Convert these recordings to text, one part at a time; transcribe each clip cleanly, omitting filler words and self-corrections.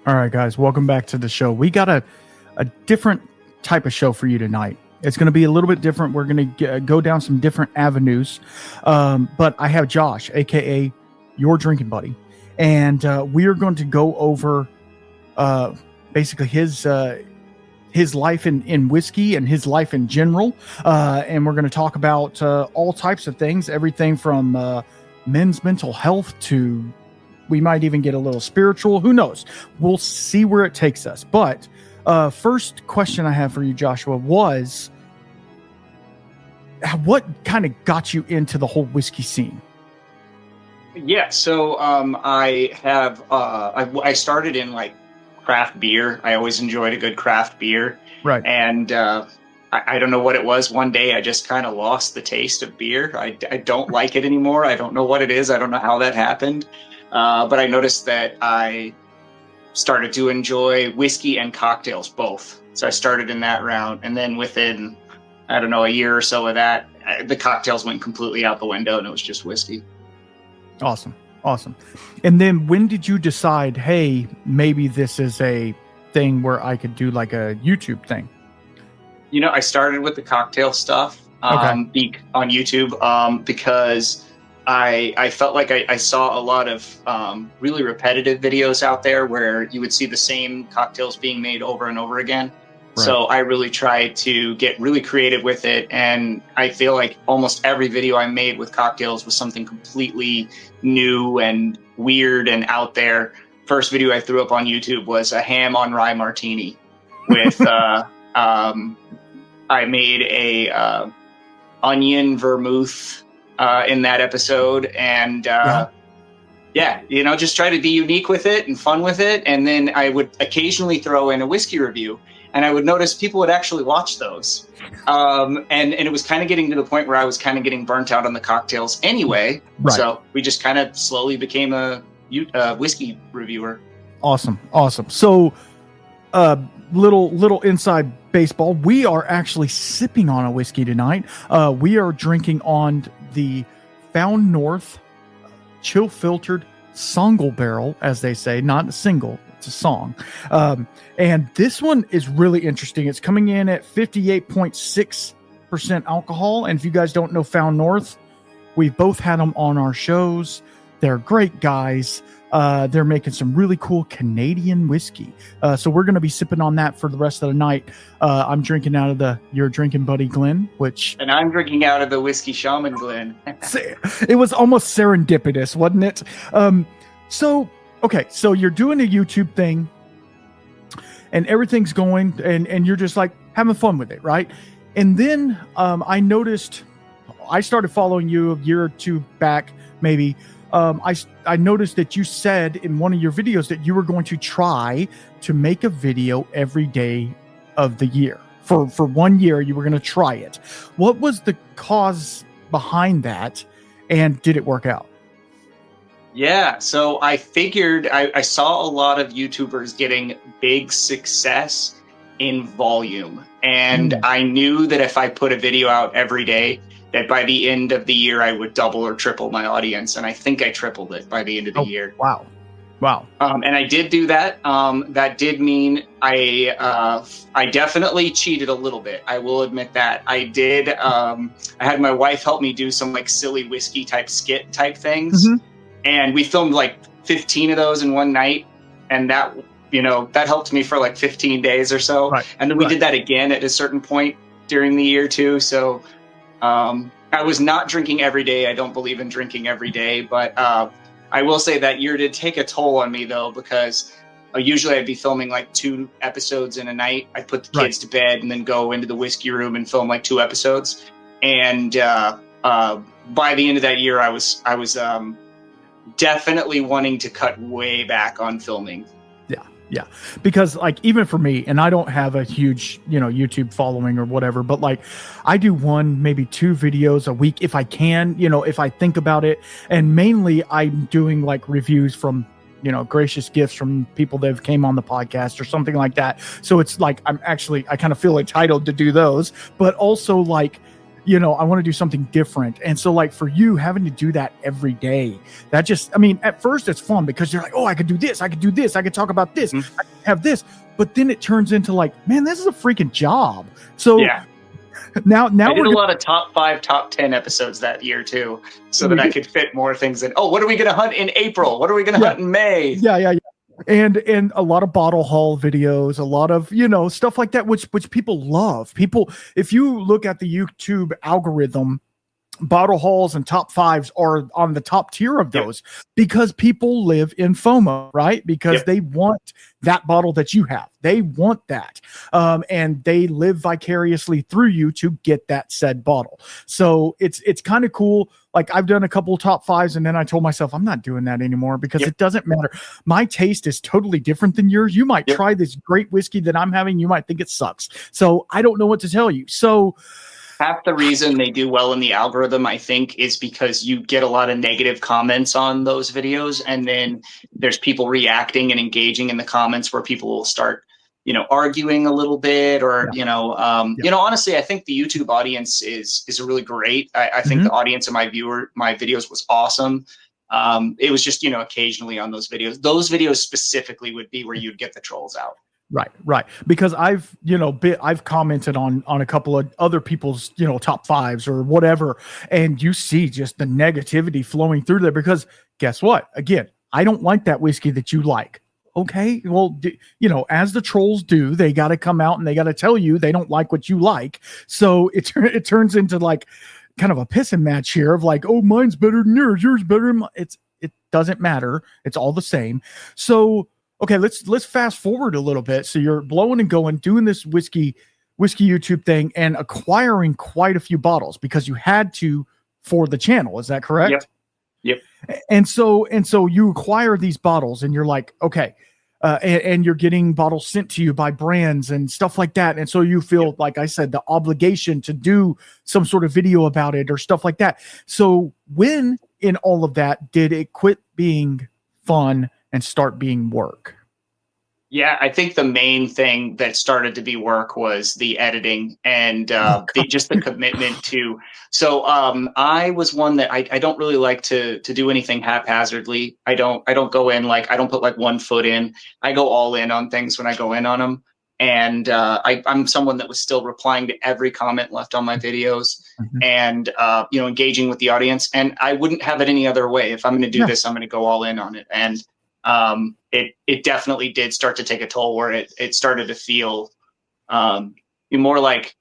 All right, guys, welcome back to the show. We got a different type of show for you tonight. It's going to be a little bit different. We're going to go down some different avenues. But I have Josh, a.k.a. your drinking buddy. And we are going to go over basically his life in whiskey and his life in general. And we're going to talk about all types of things, everything from men's mental health to we might even get a little spiritual. Who knows? We'll see where it takes us. But first question I have for you, Joshua, was what kind of got you into the whole whiskey scene? Yeah, so I started in like craft beer. I always enjoyed a good craft beer. Right. And I don't know what it was. One day I just kind of lost the taste of beer. I don't like it anymore. I don't know what it is. I don't know how that happened. But I noticed that I started to enjoy whiskey and cocktails both. So I started in that round. And then within, I don't know, a year or so of that, the cocktails went completely out the window and it was just whiskey. Awesome. And then when did you decide, hey, maybe this is a thing where I could do like a YouTube thing? You know, I started with the cocktail stuff on YouTube because I felt like I saw a lot of really repetitive videos out there where you would see the same cocktails being made over and over again. Right. So I really tried to get really creative with it. And I feel like almost every video I made with cocktails was something completely new and weird and out there. First video I threw up on YouTube was a ham on rye martini with, I made a onion vermouth in that episode. And just try to be unique with it and fun with it. And then I would occasionally throw in a whiskey review. And I would notice people would actually watch those. And it was kind of getting to the point where I was kind of getting burnt out on the cocktails anyway. Right. So we just kind of slowly became a whiskey reviewer. Awesome. So little inside baseball. We are actually sipping on a whiskey tonight. We are drinking on the Found North chill filtered single barrel, as they say, not a single. It's a song. And this one is really interesting. It's coming in at 58.6% alcohol. And if you guys don't know Found North, we've both had them on our shows. They're great guys. They're making some really cool Canadian whiskey. So we're going to be sipping on that for the rest of the night. I'm drinking out of your drinking buddy, Glenn, and I'm drinking out of the Whiskey Shaman, Glenn. It was almost serendipitous, wasn't it? So you're doing a YouTube thing and everything's going and you're just like having fun with it, right? And then I noticed, I started following you a year or two back, maybe. I noticed that you said in one of your videos that you were going to try to make a video every day of the year. For 1 year, you were going to try it. What was the cause behind that? And did it work out? Yeah, so I figured I saw a lot of YouTubers getting big success in volume. And I knew that if I put a video out every day, that by the end of the year, I would double or triple my audience. And I think I tripled it by the end of the year. Wow. And I did do that. That did mean I definitely cheated a little bit. I will admit that. I did. I had my wife help me do some like silly whiskey type skit type things. Mm-hmm. And we filmed like 15 of those in one night. And that helped me for like 15 days or so. Right. And then we did that again at a certain point during the year too. So I was not drinking every day. I don't believe in drinking every day. But I will say that year did take a toll on me though, because usually I'd be filming like 2 episodes in a night. I'd put the kids to bed and then go into the whiskey room and film like 2 episodes. And by the end of that year, I was definitely wanting to cut way back on filming. Yeah. Because like, even for me, and I don't have a huge, YouTube following or whatever, but like I do 1, maybe 2 videos a week if I can, if I think about it. And mainly I'm doing like reviews from, gracious gifts from people that have came on the podcast or something like that. So it's like, I kind of feel entitled to do those, but also like, I want to do something different. And so like for you having to do that every day, that just, I mean, at first it's fun because you're like, oh, I could do this. I could do this. I could talk about this. I could have this. But then it turns into like, man, this is a freaking job. So now I did a lot of top 5, top 10 episodes that year too, so that I could fit more things in. Oh, what are we going to hunt in April? What are we going to hunt in May? Yeah. And a lot of bottle haul videos, a lot of, stuff like that, which people love. People, if you look at the YouTube algorithm, bottle hauls and top 5s are on the top tier of those because people live in FOMO, right? Because they want that bottle that you have. They want that. And they live vicariously through you to get that said bottle. So it's kind of cool. Like I've done a couple of top 5s and then I told myself I'm not doing that anymore because it doesn't matter. My taste is totally different than yours. You might try this great whiskey that I'm having. You might think it sucks. So I don't know what to tell you. So half the reason they do well in the algorithm, I think, is because you get a lot of negative comments on those videos. And then there's people reacting and engaging in the comments where people will start, arguing a little bit or, honestly, I think the YouTube audience is really great. I think the audience of my videos was awesome. It was just, occasionally on those videos specifically would be where you'd get the trolls out. Right. Because I've commented on a couple of other people's, top 5s or whatever. And you see just the negativity flowing through there because guess what? Again, I don't like that whiskey that you like. Okay. Well, as the trolls do, they got to come out and they got to tell you they don't like what you like. So it turns into like kind of a pissing match here of like, oh, mine's better than yours. Yours better than mine. It doesn't matter. It's all the same. So, okay, let's fast forward a little bit. So you're blowing and going, doing this whiskey YouTube thing and acquiring quite a few bottles because you had to for the channel. Is that correct? Yep. And so you acquire these bottles and you're like, okay, and you're getting bottles sent to you by brands and stuff like that. And so you feel, like I said, the obligation to do some sort of video about it or stuff like that. So when in all of that, did it quit being fun and start being work? Yeah, I think the main thing that started to be work was the editing and just the commitment to. So I was one that I don't really like to do anything haphazardly. I don't go in I don't put like one foot in. I go all in on things when I go in on them. And I'm someone that was still replying to every comment left on my videos and engaging with the audience. And I wouldn't have it any other way. If I'm going to do this, I'm going to go all in on it. And it definitely did start to take a toll where it started to feel more like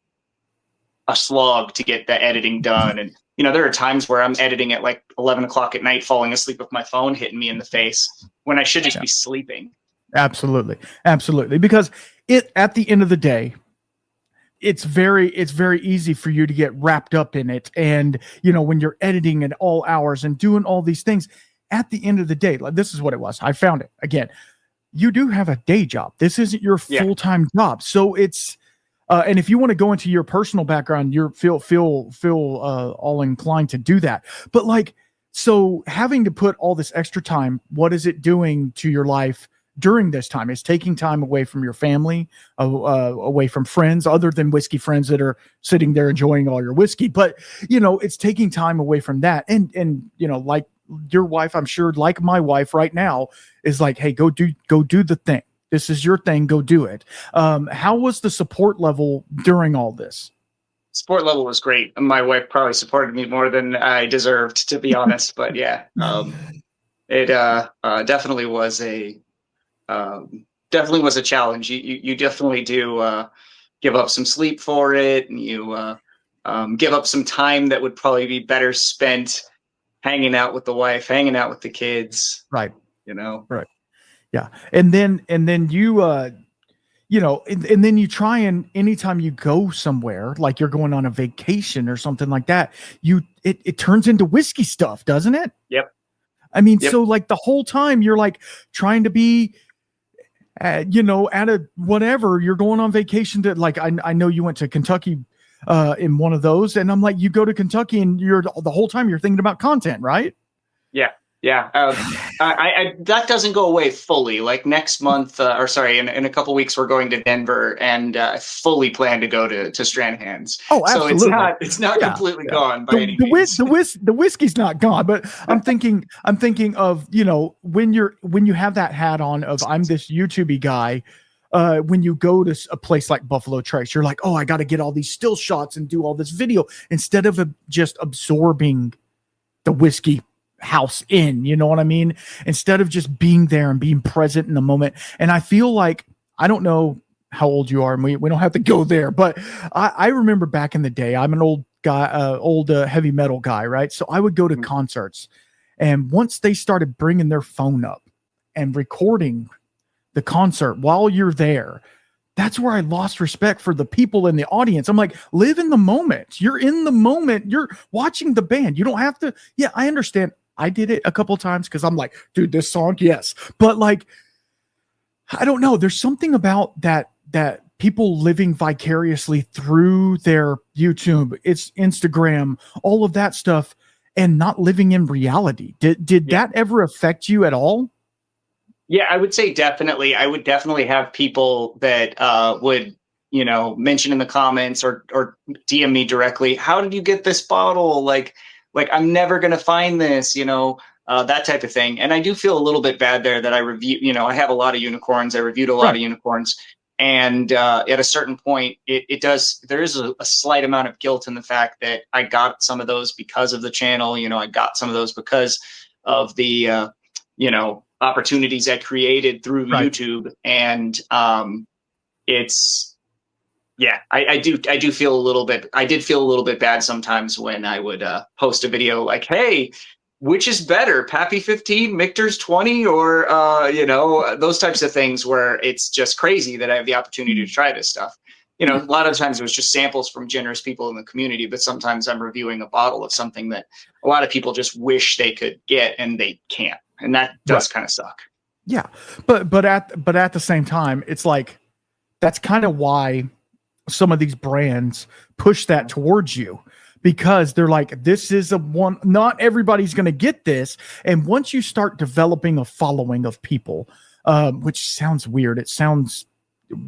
a slog to get the editing done. And, there are times where I'm editing at like 11 o'clock at night, falling asleep with my phone hitting me in the face when I should just be sleeping. Absolutely. Because at the end of the day, it's very easy for you to get wrapped up in it. And, when you're editing at all hours and doing all these things, at the end of the day, this is what it was. I found it again. You do have a day job. This isn't your full-time job. So it's, and if you want to go into your personal background, you're feel all inclined to do that. But so having to put all this extra time, what is it doing to your life during this time? It's taking time away from your family, away from friends, other than whiskey friends that are sitting there enjoying all your whiskey. But, it's taking time away from that. And like your wife, I'm sure, like my wife right now, is like, hey, go do the thing. This is your thing. Go do it. How was the support level during all this? Support level was great. My wife probably supported me more than I deserved, to be honest. But it definitely was a challenge. You definitely do give up some sleep for it, and you give up some time that would probably be better spent hanging out with the wife, hanging out with the kids. Right. Right. Yeah. And then you, and then you try and anytime you go somewhere, like you're going on a vacation or something like that, it turns into whiskey stuff, doesn't it? Yep. I mean, so like the whole time you're like trying to be, at a whatever, you're going on vacation to I know you went to Kentucky in one of those, and I'm like, you go to Kentucky and you're the whole time you're thinking about content, right? Yeah. Yeah, that doesn't go away fully. Like next month, or sorry, in a couple weeks, we're going to Denver, and I fully plan to go to Stranahan's. Oh, So absolutely. it's not Yeah, completely yeah. gone by any The means. the whiskey's not gone, but I'm thinking of, when you have that hat on of I'm this YouTubey guy. When you go to a place like Buffalo Trace, you're like, oh, I got to get all these still shots and do all this video instead of just absorbing the whiskey house in, you know what I mean? Instead of just being there and being present in the moment. And I feel like, I don't know how old you are, and we don't have to go there, but I remember back in the day, I'm an old guy, heavy metal guy, right? So I would go to concerts, and once they started bringing their phone up and recording the concert while you're there, that's where I lost respect for the people in the audience. I'm like, live in the moment. You're in the moment. You're watching the band. You don't have to. Yeah, I understand. I did it a couple times because I'm like, dude, this song, yes. But like, I don't know. There's something about that people living vicariously through their YouTube, it's Instagram, all of that stuff, and not living in reality. Did that ever affect you at all? Yeah, I would say definitely. I would definitely have people that would, mention in the comments or DM me directly. How did you get this bottle? Like I'm never gonna find this. That type of thing. And I do feel a little bit bad there that I review. I have a lot of unicorns. I reviewed a lot Right. of unicorns, and at a certain point, it does. There is a slight amount of guilt in the fact that I got some of those because of the channel. I got some of those because of the opportunities I created through Right. YouTube. And it's, yeah, I do feel a little bit, I did feel a little bit bad sometimes when I would post a video like, hey, which is better, Pappy 15, Michter's 20, or, those types of things where it's just crazy that I have the opportunity to try this stuff. A lot of times it was just samples from generous people in the community, but sometimes I'm reviewing a bottle of something that a lot of people just wish they could get and they can't. And that does kind of suck. Yeah. But at the same time, it's like, that's kind of why some of these brands push that towards you, because they're like, this is a one, not everybody's going to get this. And once you start developing a following of people, which sounds weird, it sounds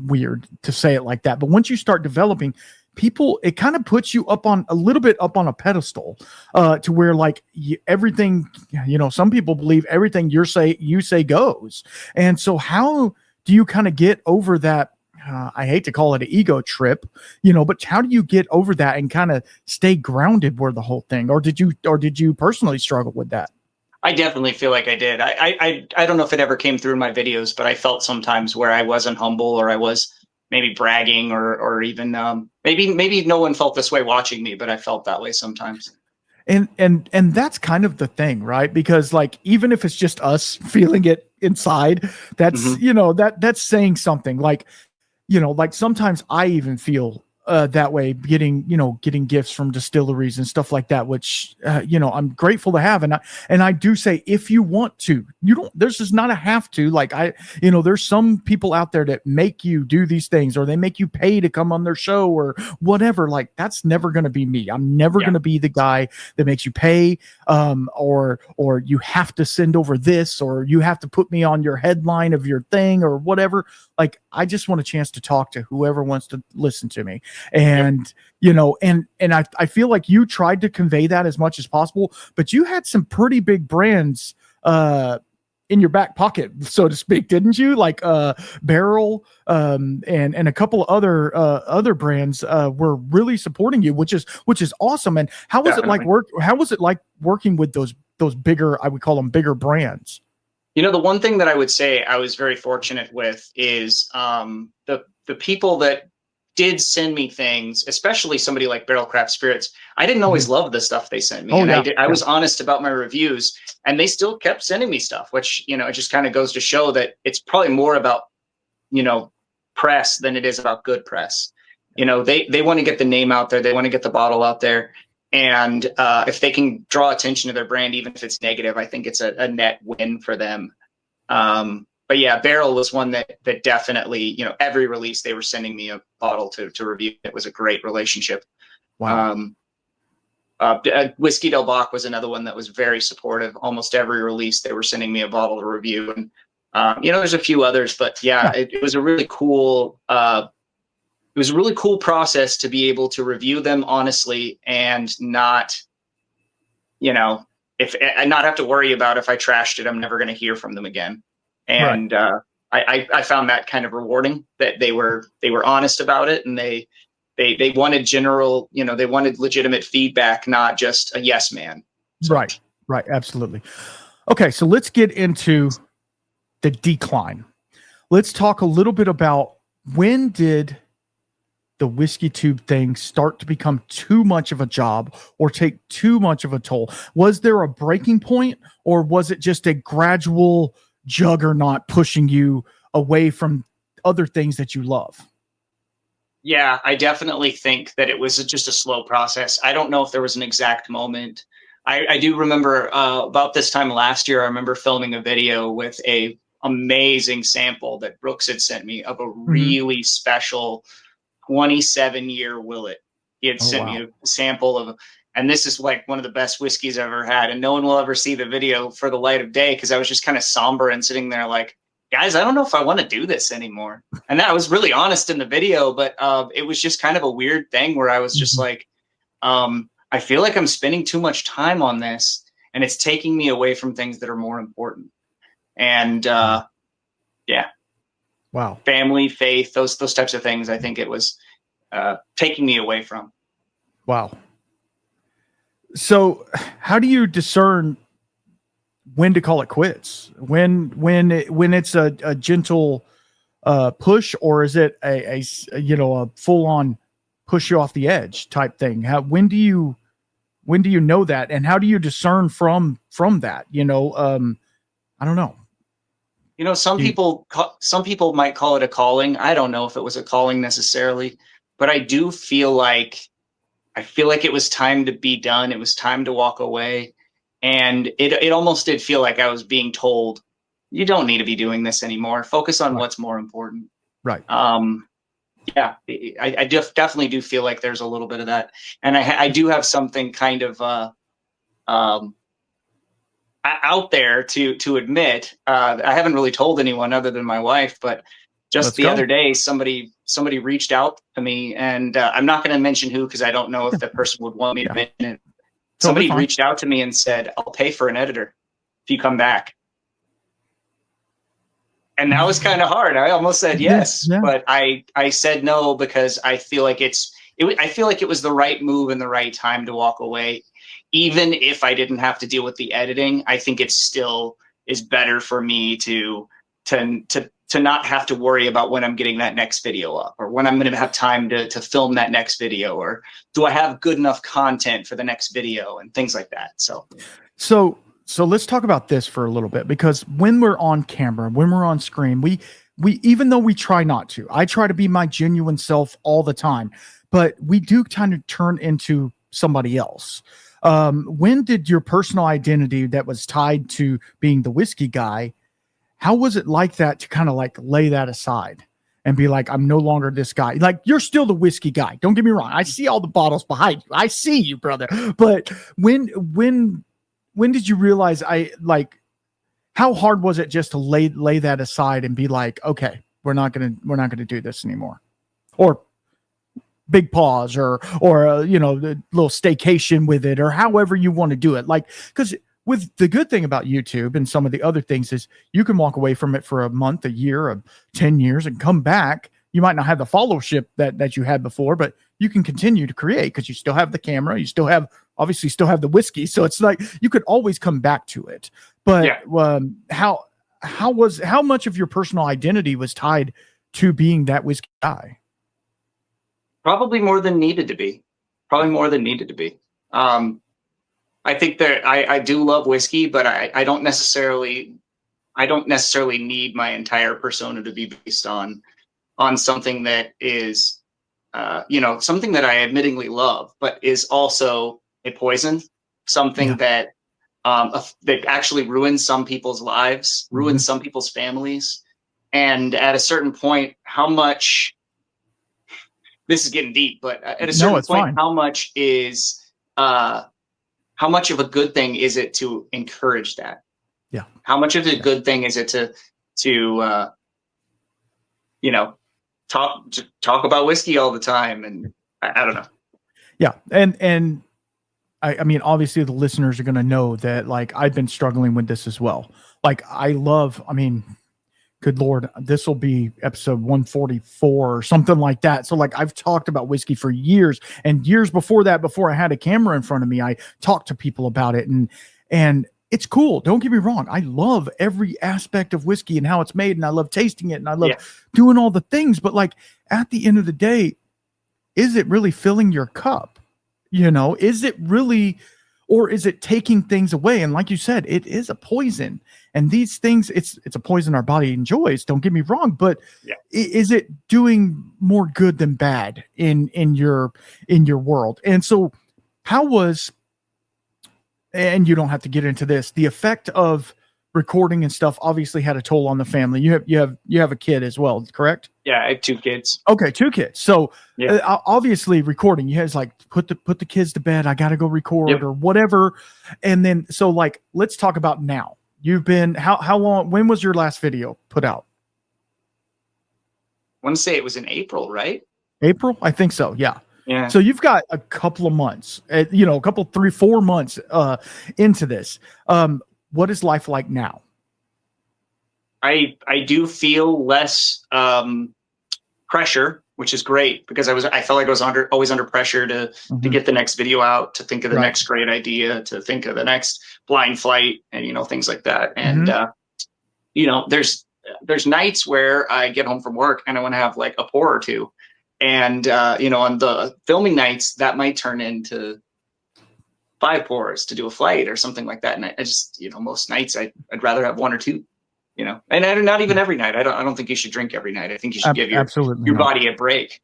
weird to say it like that, but once you start developing people, it kind of puts you up on a little bit up on a pedestal, to where like everything, some people believe everything you say goes. And so how do you kind of get over that? I hate to call it an ego trip, but how do you get over that and kind of stay grounded where the whole thing, or did you personally struggle with that? I definitely feel like I did. I don't know if it ever came through in my videos, but I felt sometimes where I wasn't humble, or I was maybe bragging, or even maybe no one felt this way watching me, but I felt that way sometimes. And that's kind of the thing, right? Because like, even if it's just us feeling it inside, that's, that's saying something. Like sometimes I even feel that way, getting gifts from distilleries and stuff like that, which, I'm grateful to have. And I do say, if you want to, there's just not a have to, like there's some people out there that make you do these things, or they make you pay to come on their show or whatever. Like, that's never going to be me. I'm never going to be the guy that makes you pay, or you have to send over this, or you have to put me on your headline of your thing or whatever. Like, I just want a chance to talk to whoever wants to listen to me. And, I feel like you tried to convey that as much as possible, but you had some pretty big brands, in your back pocket, so to speak, didn't you? Like, Barrel, and a couple of other brands, were really supporting you, which is awesome. And how was Definitely. how was it like working with those bigger, I would call them bigger brands? The one thing that I would say I was very fortunate with is the people that did send me things, especially somebody like Barrel Craft Spirits. I didn't always love the stuff they sent me, I was honest about my reviews, and they still kept sending me stuff, which it just kind of goes to show that it's probably more about press than it is about good press. They want to get the name out there, they want to get the bottle out there. And if they can draw attention to their brand, even if it's negative, I think it's a net win for them. But yeah, Barrel was one that definitely, every release they were sending me a bottle to review. It was a great relationship. Wow. Whiskey Del Bach was another one that was very supportive. Almost every release, they were sending me a bottle to review, and there's a few others, but yeah, it was a really cool. It was a really cool process to be able to review them honestly and not, if and not have to worry about if I trashed it, I'm never going to hear from them again. And I found that kind of rewarding that they were honest about it, and they wanted they wanted legitimate feedback, not just a yes man. So. Right. Absolutely. Okay. So let's get into the decline. Let's talk a little bit about when did the whiskey tube thing start to become too much of a job or take too much of a toll? Was there a breaking point, or was it just a gradual juggernaut pushing you away from other things that you love? Yeah, I definitely think that it was just a slow process. I don't know if there was an exact moment. I do remember about this time last year, I remember filming a video with a amazing sample that Brooks had sent me of a really special 27-year Willet. He had sent me a sample of, and this is like one of the best whiskeys I've ever had. And no one will ever see the video for the light of day, because I was just kind of somber and sitting there like, guys, I don't know if I want to do this anymore. And I was really honest in the video, but it was just kind of a weird thing where I was just like, I feel like I'm spending too much time on this, and it's taking me away from things that are more important. And wow, family, faith, those types of things, I think it was taking me away from. Wow. So how do you discern when to call it quits? When it's a gentle push, or is it a full on push you off the edge type thing? When do you know that, and how do you discern from that? I don't know. Some people might call it a calling. I don't know if it was a calling necessarily, but I do feel like it was time to be done. It was time to walk away. And it almost did feel like I was being told, you don't need to be doing this anymore. Focus on what's more important. Right. Yeah, I definitely do feel like there's a little bit of that. And I do have something kind of out there to admit. I haven't really told anyone other than my wife, but just the other day, somebody reached out to me, and I'm not going to mention who, because I don't know if the person would want me to mention it. Somebody reached out to me and said, I'll pay for an editor if you come back. And that was kind of hard. I almost said yes, but I said no, because I feel like I feel like it was the right move and the right time to walk away. Even if I didn't have to deal with the editing, I think it still is better for me to not have to worry about when I'm getting that next video up, or when I'm going to have time to film that next video, or do I have good enough content for the next video, and things like that. So let's talk about this for a little bit, because when we're on camera, when we're on screen, we even though we try not to, I try to be my genuine self all the time, but we do kind of turn into somebody else. When did your personal identity that was tied to being the whiskey guy, how was it like that to kind of like lay that aside and be like, I'm no longer this guy? Like, you're still the whiskey guy. Don't get me wrong. I see all the bottles behind you. I see you, brother. But when did you realize how hard was it just to lay that aside and be like, okay, we're not going to do this anymore? Or big pause, or the little staycation with it, or however you want to do it. Like, because with the good thing about YouTube and some of the other things is you can walk away from it for a month, a year, or 10 years and come back. You might not have the followership that you had before, but you can continue to create because you still have the camera. You still have the whiskey. So it's like you could always come back to it. But how much of your personal identity was tied to being that whiskey guy? Probably more than needed to be. I think that I do love whiskey, but I don't necessarily need my entire persona to be based on something that is, something that I admittingly love, but is also a poison, something that actually ruins some people's lives, ruins some people's families. And at a certain point, how much, this is getting deep, but at a certain point, how much is how much of a good thing is it to encourage that? Yeah. How much of a good thing is it to you know, talk about whiskey all the time? And I don't know. Yeah. And I mean, obviously the listeners are going to know that like I've been struggling with this as well. Like I mean, good Lord, this will be episode 144 or something like that. So like I've talked about whiskey for years, and years before that, before I had a camera in front of me, I talked to people about it, and it's cool. Don't get me wrong. I love every aspect of whiskey and how it's made, and I love tasting it, and I love doing all the things. But like at the end of the day, is it really filling your cup? You know, is it really, or is it taking things away? And like you said, it is a poison. And these things, it's a poison our body enjoys. Don't get me wrong, but is it doing more good than bad in your world? And so, how was, and you don't have to get into this, the effect of recording and stuff obviously had a toll on the family. You have a kid as well, correct? Yeah, I have 2 kids. Okay, 2 kids. So obviously recording, you guys like put the kids to bed. I got to go record or whatever. And then so like let's talk about now. You've been how long? When was your last video put out? I want to say it was in April, right? April, I think so. Yeah. Yeah. So you've got a couple of months, a couple 3-4 months into this. What is life like now? I do feel less pressure, which is great, because I felt like I was always under pressure to get the next video out, to think of the next great idea, to think of the next blind flight, and things like that. And there's nights where I get home from work and I want to have like a pour or two, and on the filming nights that might turn into 5 pours to do a flight or something like that. And I just most nights I'd rather have 1 or 2. And not even every night. I don't think you should drink every night. I think you should give your body a break.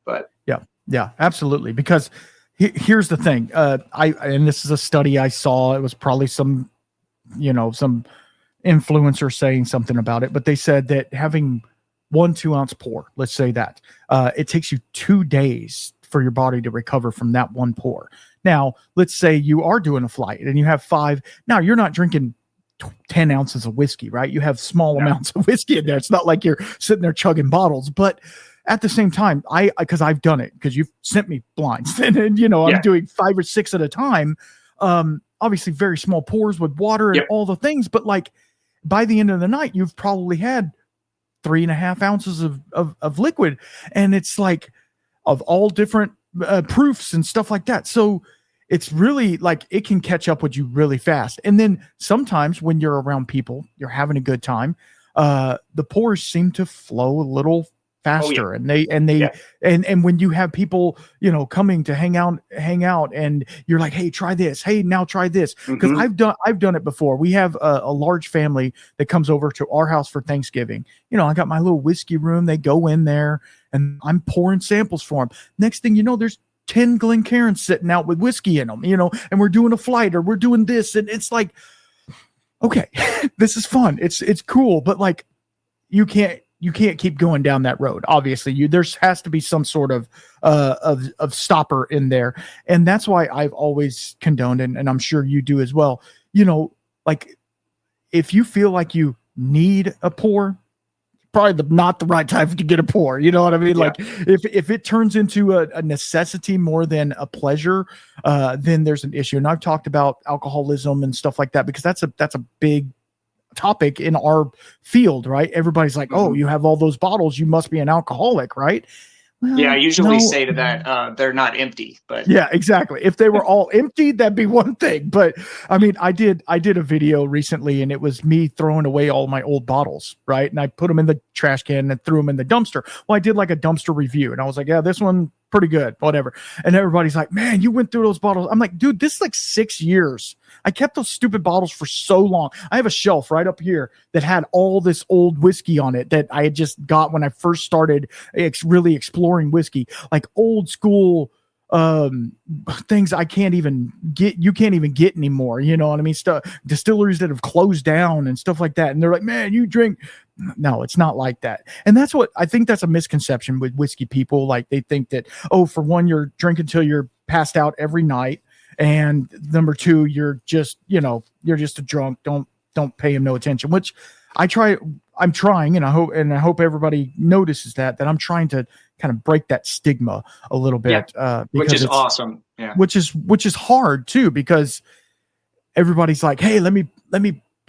But yeah, absolutely. Because here's the thing. And this is a study I saw. It was probably some influencer saying something about it, but they said that having 1 2-ounce pour, let's say that, it takes you 2 days for your body to recover from that 1 pour. Now, let's say you are doing a flight and you have 5. Now you're not drinking 10 ounces of whiskey, right? You have small amounts of whiskey in there. It's not like you're sitting there chugging bottles, but at the same time, because I've done it, because you've sent me blinds and I'm doing 5 or 6 at a time. Obviously very small pours with water and all the things, but like by the end of the night, you've probably had 3.5 ounces of liquid. And it's like of all different proofs and stuff like that. So it's really like it can catch up with you really fast. And then sometimes when you're around people, you're having a good time, the pours seem to flow a little faster. And and when you have people, coming to hang out and you're like, hey, try this. Hey, now try this. Because I've done it before. We have a large family that comes over to our house for Thanksgiving. I got my little whiskey room. They go in there and I'm pouring samples for them. Next thing you know, there's 10 Glencairns sitting out with whiskey in them, and we're doing a flight or we're doing this. And it's like, okay, this is fun. It's cool. But like, you can't keep going down that road. Obviously there has to be some sort of stopper in there. And that's why I've always condoned, and I'm sure you do as well. Like if you feel like you need a pour, probably not the right time to get a pour. You know what I mean? Like if it turns into a necessity more than a pleasure, then there's an issue. And I've talked about alcoholism and stuff like that, because that's a big topic in our field, right? Everybody's like, oh, you have all those bottles, you must be an alcoholic, right? Well, I usually say to that, they're not empty, but yeah, exactly. If they were all empty, that'd be one thing. But I mean, I did a video recently, and it was me throwing away all my old bottles, right? And I put them in the trash can and threw them in the dumpster. Well, I did like a dumpster review, and I was like, yeah, this one pretty good, whatever. And everybody's like, man, you went through those bottles. I'm like, dude, this is like 6 years. I kept those stupid bottles for so long. I have a shelf right up here that had all this old whiskey on it that I had just got when I first started really exploring whiskey, like old school things I can't even get. You can't even get anymore. You know what I mean? Stuff, distilleries that have closed down and stuff like that. And they're like, man, you drink. No, it's not like that. And that's what I think, that's a misconception with whiskey people. Like they think that, oh, for one, you're drinking till you're passed out every night. and number two, you're just a drunk. Don't pay him no attention. Which I'm trying, and I hope everybody notices that I'm trying to kind of break that stigma a little bit. Which is awesome. Yeah. Which is hard too, because everybody's like, hey, let me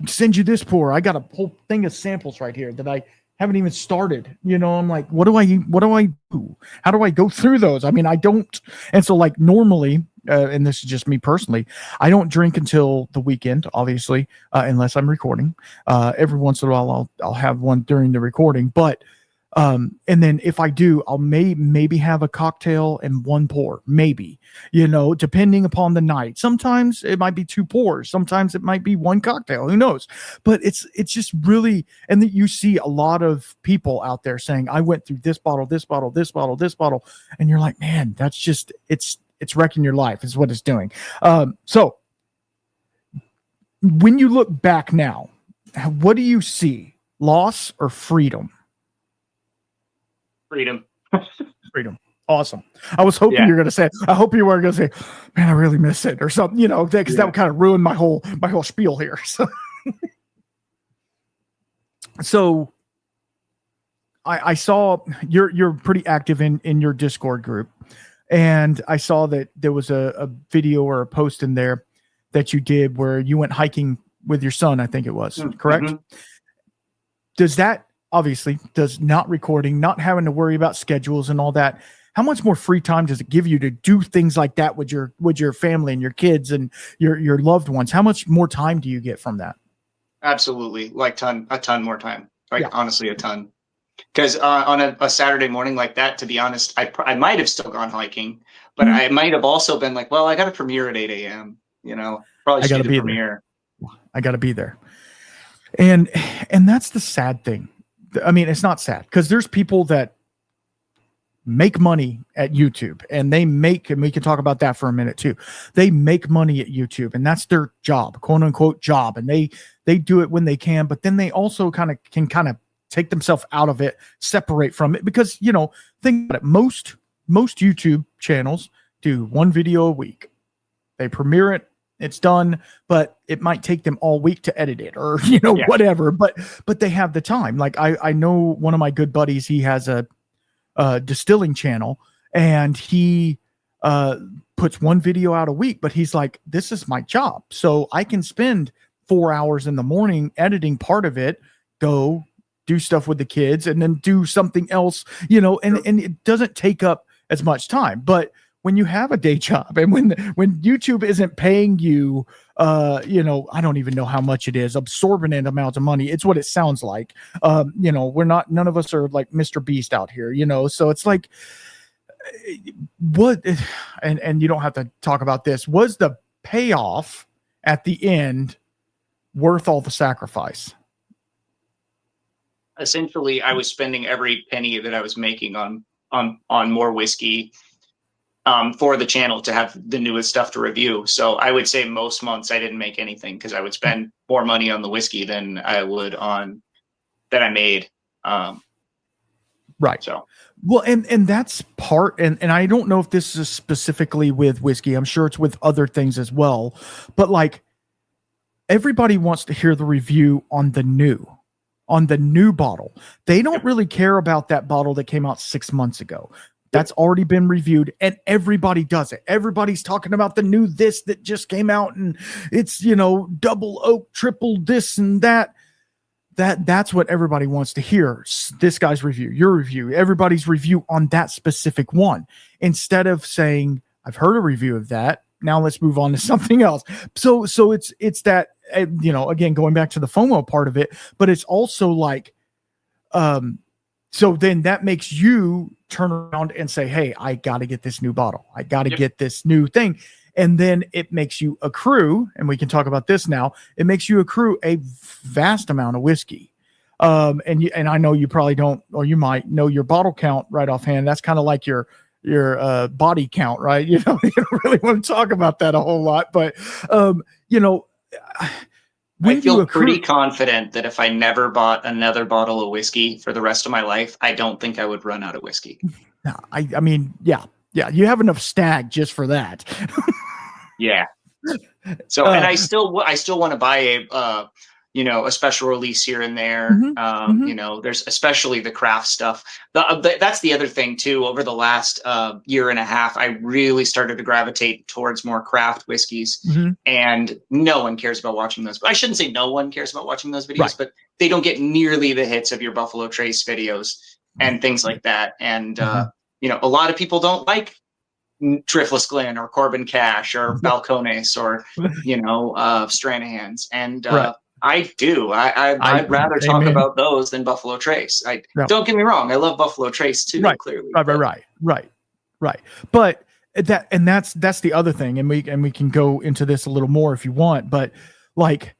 send you this pour. I got a whole thing of samples right here that I haven't even started. I'm like, what do I do? How do I go through those? I mean, I don't. And so like normally, and this is just me personally, I don't drink until the weekend, obviously, unless I'm recording. Every once in a while, I'll have one during the recording, but and then if I do, I'll maybe have a cocktail and one pour, maybe, depending upon the night. Sometimes it might be two pours. Sometimes it might be one cocktail. Who knows? But it's just really, and that you see a lot of people out there saying, I went through this bottle, this bottle, this bottle, this bottle. And you're like, man, that's just, it's wrecking your life is what it's doing. So when you look back now, what do you see? Loss or freedom? Freedom. Awesome. I was hoping you were going to say, I hope you were going to say, man, I really miss it or something, because that would kind of ruin my whole spiel here. So I saw you're pretty active in your Discord group, and I saw that there was a video or a post in there that you did where you went hiking with your son, I think it was, correct? Does that, obviously, does not recording, not having to worry about schedules and all that, how much more free time does it give you to do things like that with your family and your kids and your loved ones? How much more time do you get from that? Absolutely. Like a ton more time. Honestly, a ton. Because on a Saturday morning like that, to be honest, I might have still gone hiking, but I might have also been like, well, I got a premiere at 8 a.m. Probably should do the premiere. I got to be there. And that's the sad thing. I mean, it's not sad, because there's people that make money at YouTube, and we can talk about that for a minute too. They make money at YouTube, and that's their job, quote unquote job. And they do it when they can, but then they also can take themselves out of it, separate from it, because, think about it. Most YouTube channels do one video a week. They premiere it, it's done, but it might take them all week to edit it or, whatever, but they have the time. Like I know one of my good buddies, he has a distilling channel, and he puts one video out a week, but he's like, this is my job. So I can spend 4 hours in the morning editing part of it, go do stuff with the kids, and then do something else, and it doesn't take up as much time. But when you have a day job, and when YouTube isn't paying you, I don't even know how much it is, absorbent amounts of money. It's what it sounds like. None of us are like Mr. Beast out here, so it's like, what, and you don't have to talk about this. Was the payoff at the end worth all the sacrifice? Essentially, I was spending every penny that I was making on more whiskey for the channel to have the newest stuff to review. So I would say most months I didn't make anything, because I would spend more money on the whiskey than I would on that I made. Right. So, well, and that's part, and I don't know if this is specifically with whiskey. I'm sure it's with other things as well, but like, everybody wants to hear the review on the new bottle. They don't really care about that bottle that came out 6 months ago. That's already been reviewed, and everybody does it. Everybody's talking about the new this that just came out, and it's, double oak, triple this and that. That's what everybody wants to hear. This guy's review, your review, everybody's review on that specific one, instead of saying, I've heard a review of that, now let's move on to something else. So it's that, again, going back to the FOMO part of it, but it's also like, so then that makes you turn around and say, hey, I got to get this new bottle. I got to get this new thing. And then it makes you accrue, and we can talk about this now. It makes you accrue a vast amount of whiskey. And I know you probably don't, or you might know your bottle count right offhand. That's kind of like your body count, right? You don't really want to talk about that a whole lot, but I feel pretty confident that if I never bought another bottle of whiskey for the rest of my life, I don't think I would run out of whiskey. I mean, yeah, you have enough stag just for that. Yeah. So, and I still want to buy a, a special release here and there. There's especially the craft stuff. That's the other thing too. Over the last year and a half, I really started to gravitate towards more craft whiskeys, and no one cares about watching those. I shouldn't say no one cares about watching those videos, but they don't get nearly the hits of your Buffalo Trace videos and things like that. And a lot of people don't like Driftless Glen or Corbin Cash or Balcones or Stranahan's, and I do. I'd rather talk about those than Buffalo Trace. Don't get me wrong, I love Buffalo Trace too. Clearly, right. But that's the other thing, and we can go into this a little more if you want. But like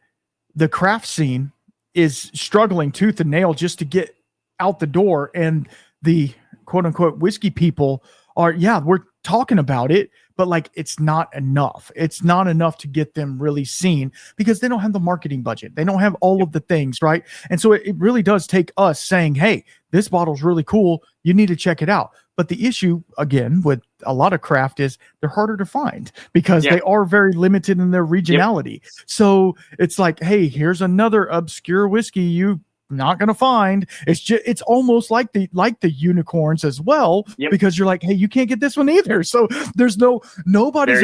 the craft scene is struggling tooth and nail just to get out the door, and the quote unquote whiskey people are we're talking about it, but like it's not enough. It's not enough to get them really seen because they don't have the marketing budget. They don't have all of the things, right? And so it really does take us saying, hey, this bottle's really cool. You need to check it out. But the issue, again, with a lot of craft is they're harder to find because they are very limited in their regionality. So it's like, hey, here's another obscure whiskey you not gonna find. It's almost like the unicorns as well, because you're like, hey, you can't get this one either. So there's nobody's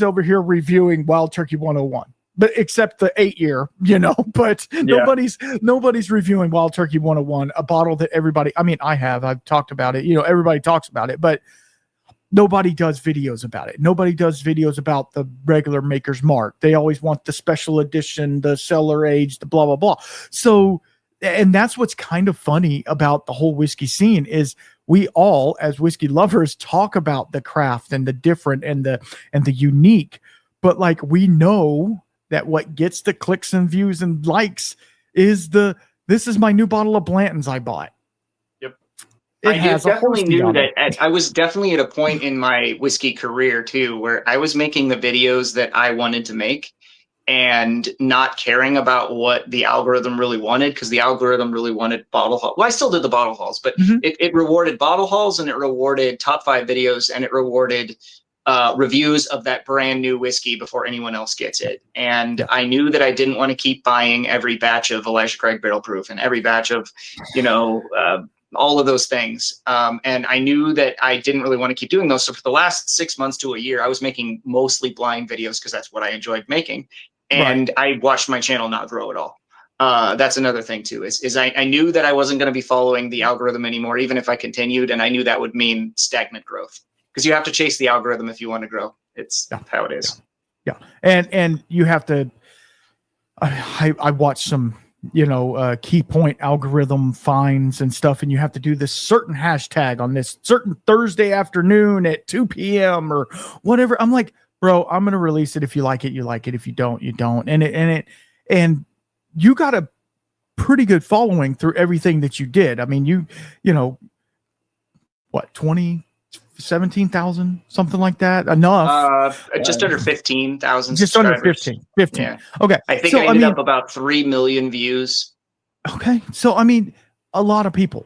over here reviewing Wild Turkey 101, but except the 8-year, but nobody's reviewing Wild Turkey 101, a bottle that I've talked about it, everybody talks about it, but nobody does videos about it. Nobody does videos about the regular Maker's Mark. They always want the special edition, the cellar age, the blah, blah, blah. So, and that's what's kind of funny about the whole whiskey scene is we all, as whiskey lovers, talk about the craft and the different and the unique. But like, we know that what gets the clicks and views and likes is this is my new bottle of Blanton's I bought. I definitely knew that I was definitely at a point in my whiskey career too, where I was making the videos that I wanted to make and not caring about what the algorithm really wanted, because the algorithm really wanted bottle haul. Well, I still did the bottle hauls, but it rewarded bottle hauls, and it rewarded top 5 videos, and it rewarded reviews of that brand new whiskey before anyone else gets it. And I knew that I didn't want to keep buying every batch of Elijah Craig Barrel Proof and every batch of, all of those things. And I knew that I didn't really want to keep doing those. So for the last 6 months to a year, I was making mostly blind videos because that's what I enjoyed making. And I watched my channel not grow at all. That's another thing too, is I knew that I wasn't going to be following the algorithm anymore, even if I continued. And I knew that would mean stagnant growth, because you have to chase the algorithm if you want to grow. It's how it is. Yeah. And you have to, I watched some, key point algorithm finds and stuff, and you have to do this certain hashtag on this certain Thursday afternoon at 2 p.m. or whatever. I'm like, bro, I'm going to release it. If you like it, you like it. If you don't, you don't. And you got a pretty good following through everything that you did. I mean, what, 17,000, something like that. Enough. Just under 15,000. Just under 15. Yeah. Okay. I think I ended up about 3 million views. Okay. So, a lot of people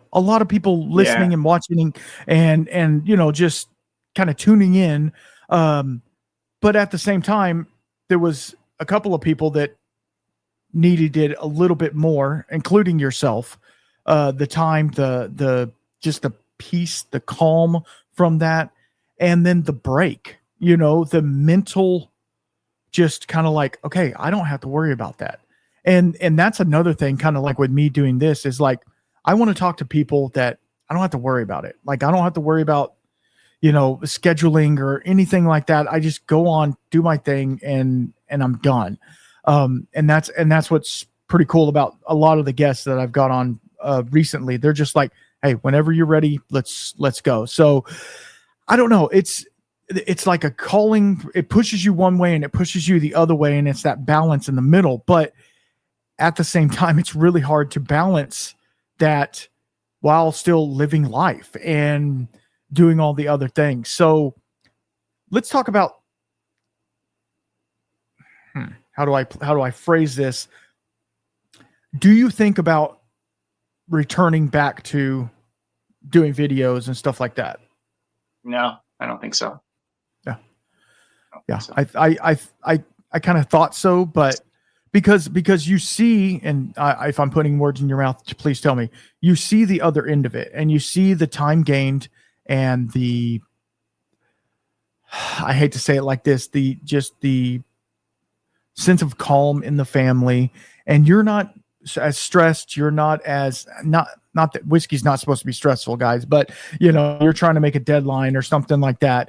listening and watching and, just kind of tuning in. But at the same time, there was a couple of people that needed it a little bit more, including yourself. The time, just the peace, the calm from that, and then the break, the mental, just kind of like, okay, I don't have to worry about that. And that's another thing, kind of like with me doing this, is like, I want to talk to people that I don't have to worry about it. Like, I don't have to worry about, scheduling or anything like that. I just go on, do my thing, and I'm done. And that's what's pretty cool about a lot of the guests that I've got on recently. They're just like, hey, whenever you're ready, let's go. So I don't know. It's like a calling. It pushes you one way and it pushes you the other way. And it's that balance in the middle. But at the same time, it's really hard to balance that while still living life and doing all the other things. So let's talk about, how do I phrase this? Do you think about returning back to doing videos and stuff like that? No, I don't think so. Yeah. Yeah, So. I kind of thought so, but because you see, and if I'm putting words in your mouth, please tell me, you see the other end of it, and you see the time gained and the, I hate to say it like this, the sense of calm in the family, and you're not as stressed. You're not as not that whiskey's not supposed to be stressful, guys, but you're trying to make a deadline or something like that.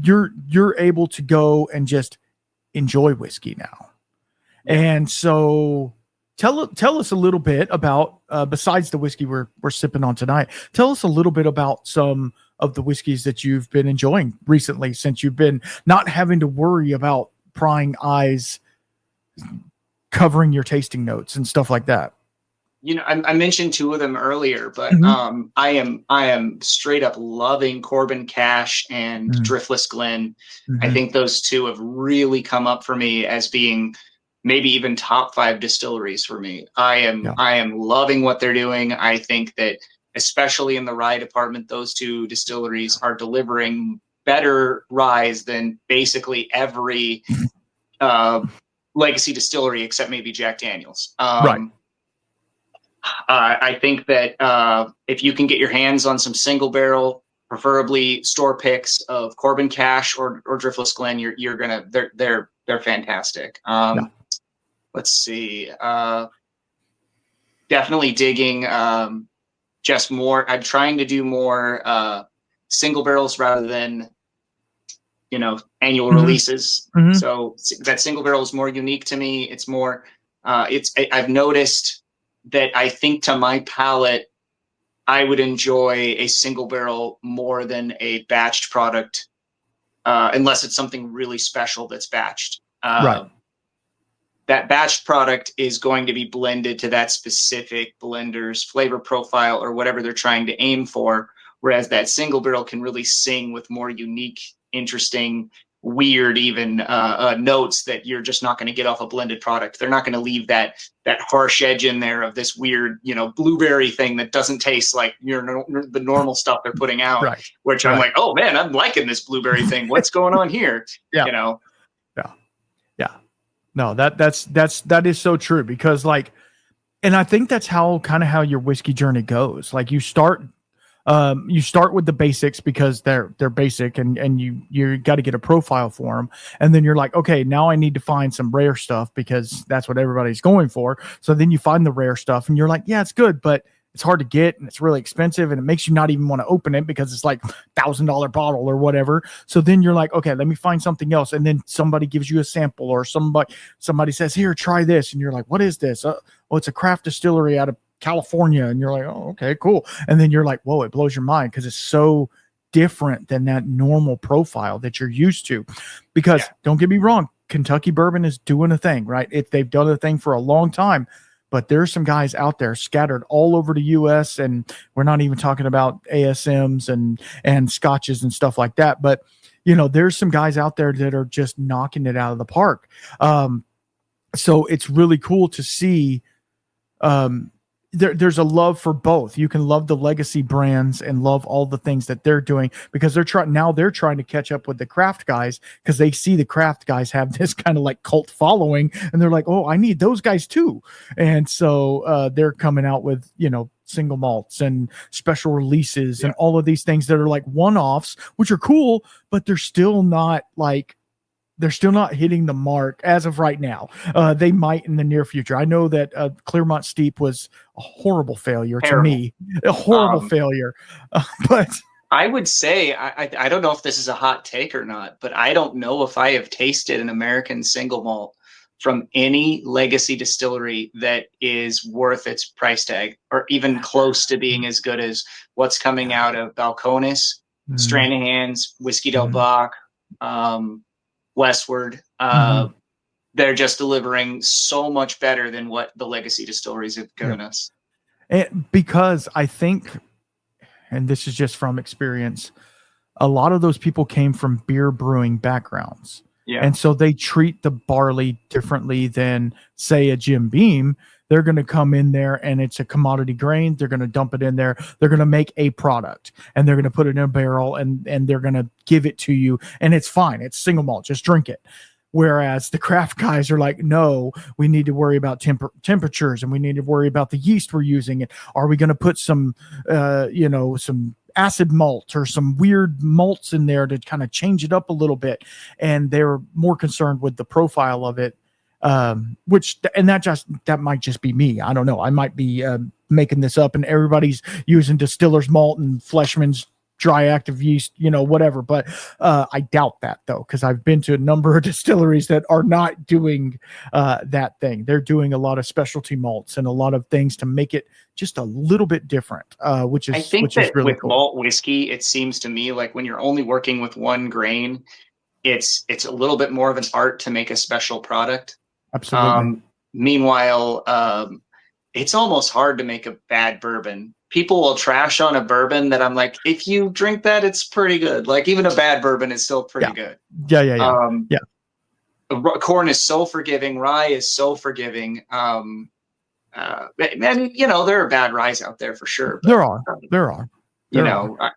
You're able to go and just enjoy whiskey now. Yeah. And so tell us a little bit about, besides the whiskey we're sipping on tonight, tell us a little bit about some of the whiskeys that you've been enjoying recently, since you've been not having to worry about prying eyes covering your tasting notes and stuff like that. I mentioned two of them earlier, but I am straight up loving Corbin Cash and Driftless Glen. I think those two have really come up for me as being maybe even top 5 distilleries for me. I am loving what they're doing. I think that especially in the rye department, those two distilleries are delivering better ryes than basically every legacy distillery except maybe Jack Daniel's. Right. I think that if you can get your hands on some single barrel, preferably store picks of Corbin Cash or Driftless Glen, they're fantastic. Let's see. Definitely digging just more. I'm trying to do more single barrels rather than annual releases. So that single barrel is more unique to me. It's more. I've noticed that I think to my palate, I would enjoy a single barrel more than a batched product, unless it's something really special that's batched. Right. That batched product is going to be blended to that specific blender's flavor profile or whatever they're trying to aim for, whereas that single barrel can really sing with more unique, interesting, weird even notes that you're just not going to get off a blended product. They're not going to leave that harsh edge in there of this weird blueberry thing that doesn't taste like the normal stuff they're putting out. Right. Which I'm like, oh man, I'm liking this blueberry thing. What's going on here? Yeah. No, that is so true, because and I think that's how your whiskey journey goes. Like you start with the basics because they're basic, and you got to get a profile for them, and then you're like, okay, now I need to find some rare stuff because that's what everybody's going for. So then you find the rare stuff, and you're like, yeah, it's good, but it's hard to get and it's really expensive, and it makes you not even want to open it because it's like $1,000 bottle or whatever. So then you're like, okay, let me find something else, and then somebody gives you a sample, or somebody says, here, try this, and you're like, what is this? Oh, it's a craft distillery out of California, and you're like, oh, okay, cool. And then you're like, whoa, it blows your mind because it's so different than that normal profile that you're used to. Because don't get me wrong, Kentucky bourbon is doing a thing, right? They've done a thing for a long time, but there's some guys out there scattered all over the U.S., and we're not even talking about ASMs and scotches and stuff like that. But there's some guys out there that are just knocking it out of the park. So it's really cool to see. There's a love for both. You can love the legacy brands and love all the things that they're doing, because they're trying to catch up with the craft guys, because they see the craft guys have this kind of like cult following, and they're like, oh, I need those guys too. And so they're coming out with, single malts and special releases and all of these things that are like one-offs, which are cool, but they're still not hitting the mark as of right now. They might in the near future. I know that Claremont Steep was a horrible failure to me. A horrible failure. But I would say, I don't know if this is a hot take or not, but I don't know if I have tasted an American single malt from any legacy distillery that is worth its price tag, or even close to being as good as what's coming out of Balcones, Stranahan's, Whiskey Del Bach, Westward. They're just delivering so much better than what the legacy distilleries have given us. And because I think, and this is just from experience, a lot of those people came from beer brewing backgrounds. Yeah. And so they treat the barley differently than, say, a Jim Beam. They're going to come in there and it's a commodity grain. They're going to dump it in there. They're going to make a product and they're going to put it in a barrel and they're going to give it to you. And it's fine. It's single malt. Just drink it. Whereas the craft guys are like, no, we need to worry about temperatures and we need to worry about the yeast we're using. And are we going to put some, some acid malt or some weird malts in there to kind of change it up a little bit? And they're more concerned with the profile of it. That might just be me. I don't know. I might be making this up and everybody's using distiller's malt and Fleshman's dry active yeast, whatever. But I doubt that though, because I've been to a number of distilleries that are not doing that thing. They're doing a lot of specialty malts and a lot of things to make it just a little bit different, which is really with cool. Malt whiskey, it seems to me like when you're only working with one grain, it's a little bit more of an art to make a special product. Absolutely. Meanwhile, it's almost hard to make a bad bourbon. People will trash on a bourbon that I'm like, if you drink that, it's pretty good. Like even a bad bourbon is still pretty good. Yeah. Corn is so forgiving. Rye is so forgiving. And there are bad ryes out there for sure. But, there are.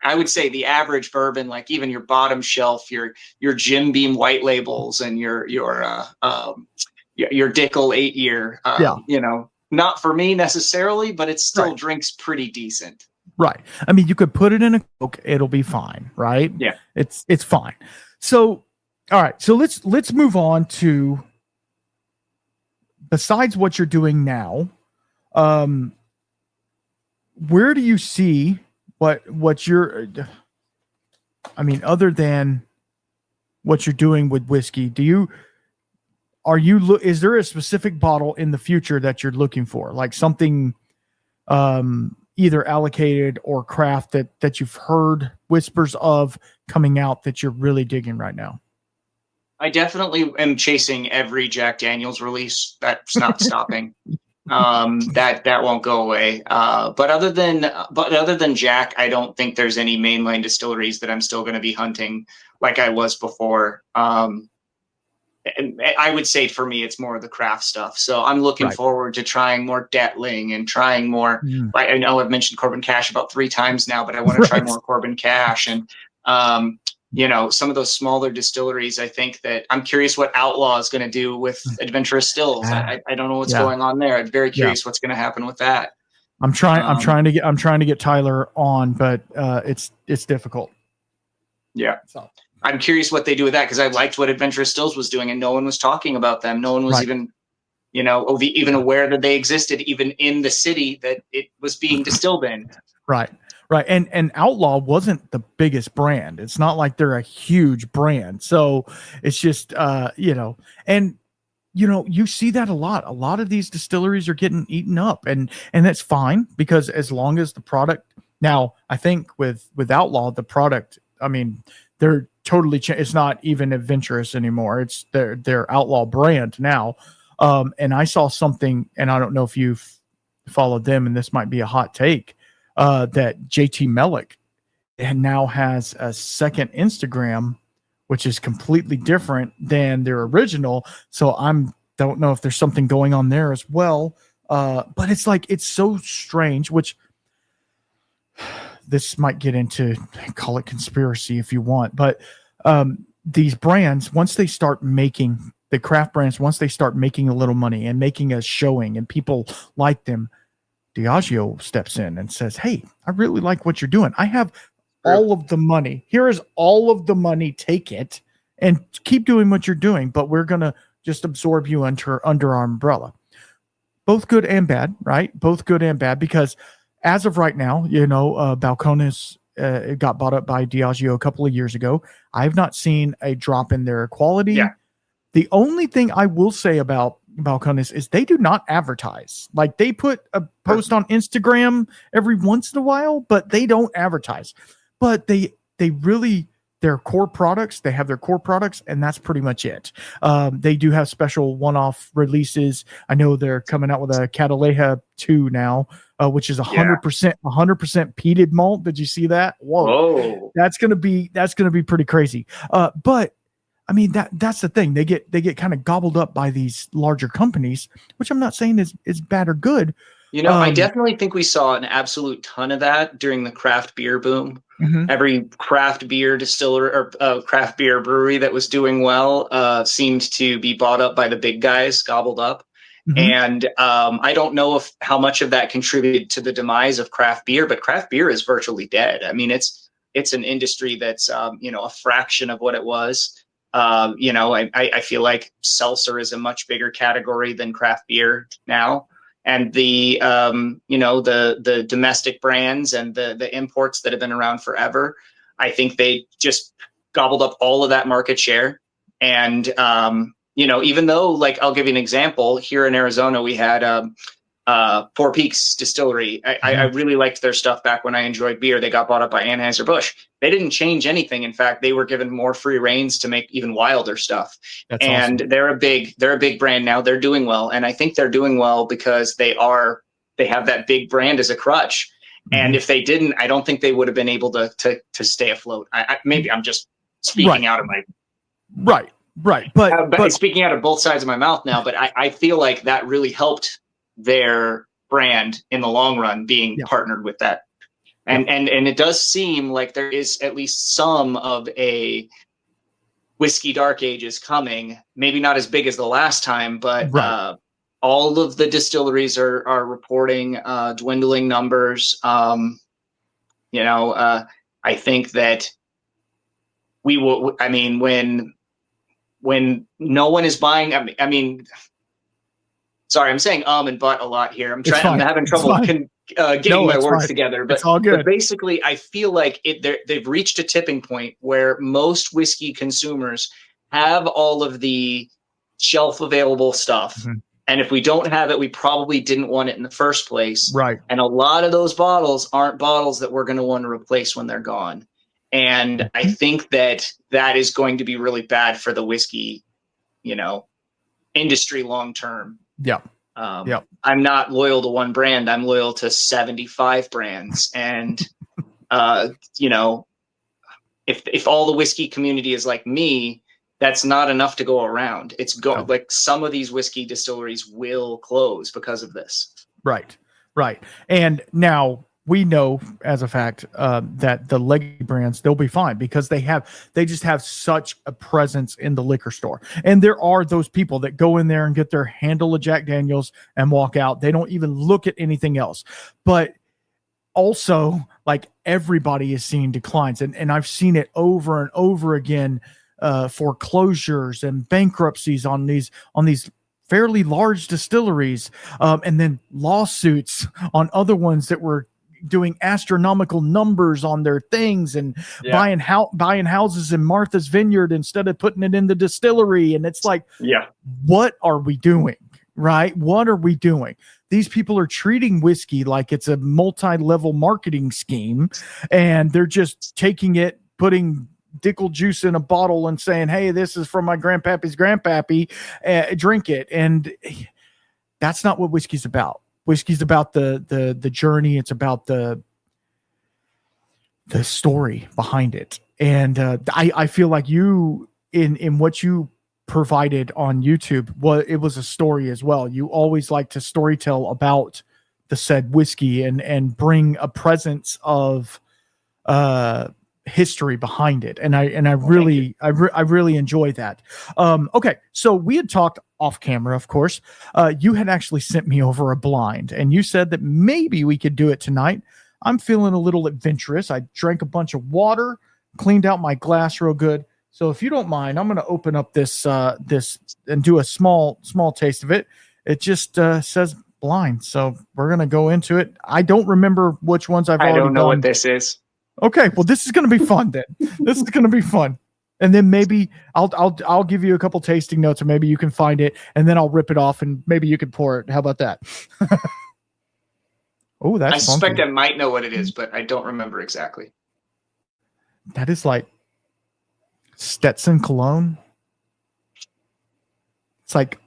I would say the average bourbon, like even your bottom shelf, your Jim Beam white labels and your Dickel 8-year, not for me necessarily, but it still drinks pretty decent. Right. I mean, you could put it in a Coke, it'll be fine, right? Yeah. It's fine. So, all right. So let's move on to, besides what you're doing now, where do you see what you're, other than what you're doing with whiskey, is there a specific bottle in the future that you're looking for? Like something either allocated or craft that you've heard whispers of coming out that you're really digging right now? I definitely am chasing every Jack Daniel's release. That's not stopping. That won't go away. But other than Jack, I don't think there's any mainline distilleries that I'm still going to be hunting like I was before. And I would say for me, it's more of the craft stuff. So I'm looking forward to trying more Detling and trying more. I know I've mentioned Corbin Cash about 3 times now, but I want to try more Corbin Cash and, some of those smaller distilleries. I think that I'm curious what Outlaw is going to do with Adventurous Stills. I don't know what's going on there. I'm very curious what's going to happen with that. I'm trying to get Tyler on, but it's difficult. Yeah. So I'm curious what they do with that, because I liked what Adventurous Stills was doing and no one was talking about them. No one was even aware that they existed, even in the city that it was being distilled in. Right. And Outlaw wasn't the biggest brand. It's not like they're a huge brand. So it's just, you see that a lot. A lot of these distilleries are getting eaten up, and that's fine, because as long as the product, now I think with Outlaw, the product, they're totally it's not even Adventurous anymore. It's their Outlaw brand now. And I saw something, and I don't know if you've followed them, and this might be a hot take, that JT Mellick now has a second Instagram, which is completely different than their original. So don't know if there's something going on there as well. But it's so strange, which this might get into, call it conspiracy if you want, but these brands, once they start making the craft brands, once they start making a little money and making a showing and people like them, Diageo steps in and says, hey, I really like what you're doing. I have all of the money. Here is all of the money. Take it and keep doing what you're doing, but we're going to just absorb you under our umbrella. Both good and bad, right? Both good and bad, because as of right now, Balcones got bought up by Diageo a couple of years ago. I've not seen a drop in their quality. Yeah. The only thing I will say about Balcones is they do not advertise. Like, they put a post on Instagram every once in a while, but they don't advertise. But they really, their core products, they have their core products, and that's pretty much it. They do have special one-off releases. I know they're coming out with a Cataleja 2 now, which is 100% peated malt. Did you see that? Whoa. That's gonna be pretty crazy. But I mean, that's the thing. They get kind of gobbled up by these larger companies, which I'm not saying is bad or good. I definitely think we saw an absolute ton of that during the craft beer boom. Mm-hmm. Every craft beer distiller or craft beer brewery that was doing well seemed to be bought up by the big guys, gobbled up. Mm-hmm. And I don't know how much of that contributed to the demise of craft beer, but craft beer is virtually dead. I mean, it's an industry that's a fraction of what it was. I feel like seltzer is a much bigger category than craft beer now. And the domestic brands and the imports that have been around forever, I think they just gobbled up all of that market share. And even though, like, I'll give you an example. Here in Arizona, we had Four Peaks Distillery. I really liked their stuff back when I enjoyed beer. They got bought up by Anheuser-Busch. They didn't change anything. In fact, they were given more free reins to make even wilder stuff. That's awesome. They're a big brand now. They're doing well, and I think they're doing well because they have that big brand as a crutch. Mm-hmm. And if they didn't, I don't think they would have been able to stay afloat. Maybe I'm just speaking out of my right, but speaking out of both sides of my mouth now. But I feel like that really helped their brand in the long run being partnered with that. And it does seem like there is at least some of a whiskey dark ages coming, maybe not as big as the last time, but all of the distilleries are reporting dwindling numbers. I think that we will, I mean, when no one is buying, I mean, sorry, I'm saying and but a lot here. I'm having trouble getting my words together. But, it's all good. But basically, I feel like they've reached a tipping point where most whiskey consumers have all of the shelf available stuff. Mm-hmm. And if we don't have it, we probably didn't want it in the first place. Right. And a lot of those bottles aren't bottles that we're going to want to replace when they're gone. And I think that is going to be really bad for the whiskey, industry long term. Yeah. I'm not loyal to one brand. I'm loyal to 75 brands. And, if all the whiskey community is like me, that's not enough to go around. Like some of these whiskey distilleries will close because of this. Right. And now we know as a fact that the legacy brands, they'll be fine because they just have such a presence in the liquor store. And there are those people that go in there and get their handle of Jack Daniels and walk out. They don't even look at anything else. But also, like, everybody is seeing declines. And I've seen it over and over again, foreclosures and bankruptcies on these fairly large distilleries, and then lawsuits on other ones that were doing astronomical numbers on their things and buying houses in Martha's Vineyard instead of putting it in the distillery. And it's like, what are we doing? Right? What are we doing? These people are treating whiskey like it's a multi-level marketing scheme, and they're just taking it, putting Dickel juice in a bottle and saying, hey, this is from my grandpappy's grandpappy, drink it. And that's not what whiskey's about. Whiskey's about the journey. It's about the story behind it. And I feel like you in what you provided on YouTube, it was a story as well. You always like to storytell about the said whiskey and bring a presence of history behind it. And I really enjoy that. Okay. So we had talked off camera, of course. You had actually sent me over a blind, and you said that maybe we could do it tonight. I'm feeling a little adventurous. I drank a bunch of water, cleaned out my glass real good. So if you don't mind, I'm going to open up this and do a small taste of it. It just says blind. So we're going to go into it. I don't remember which ones I've already done. I don't know what this is. Okay, well, this is going to be fun then. This is going to be fun. And then maybe I'll give you a couple tasting notes, or maybe you can find it, and then I'll rip it off, and maybe you can pour it. How about that? Oh, that's. I suspect I might know what it is, but I don't remember exactly. That is like Stetson cologne. It's like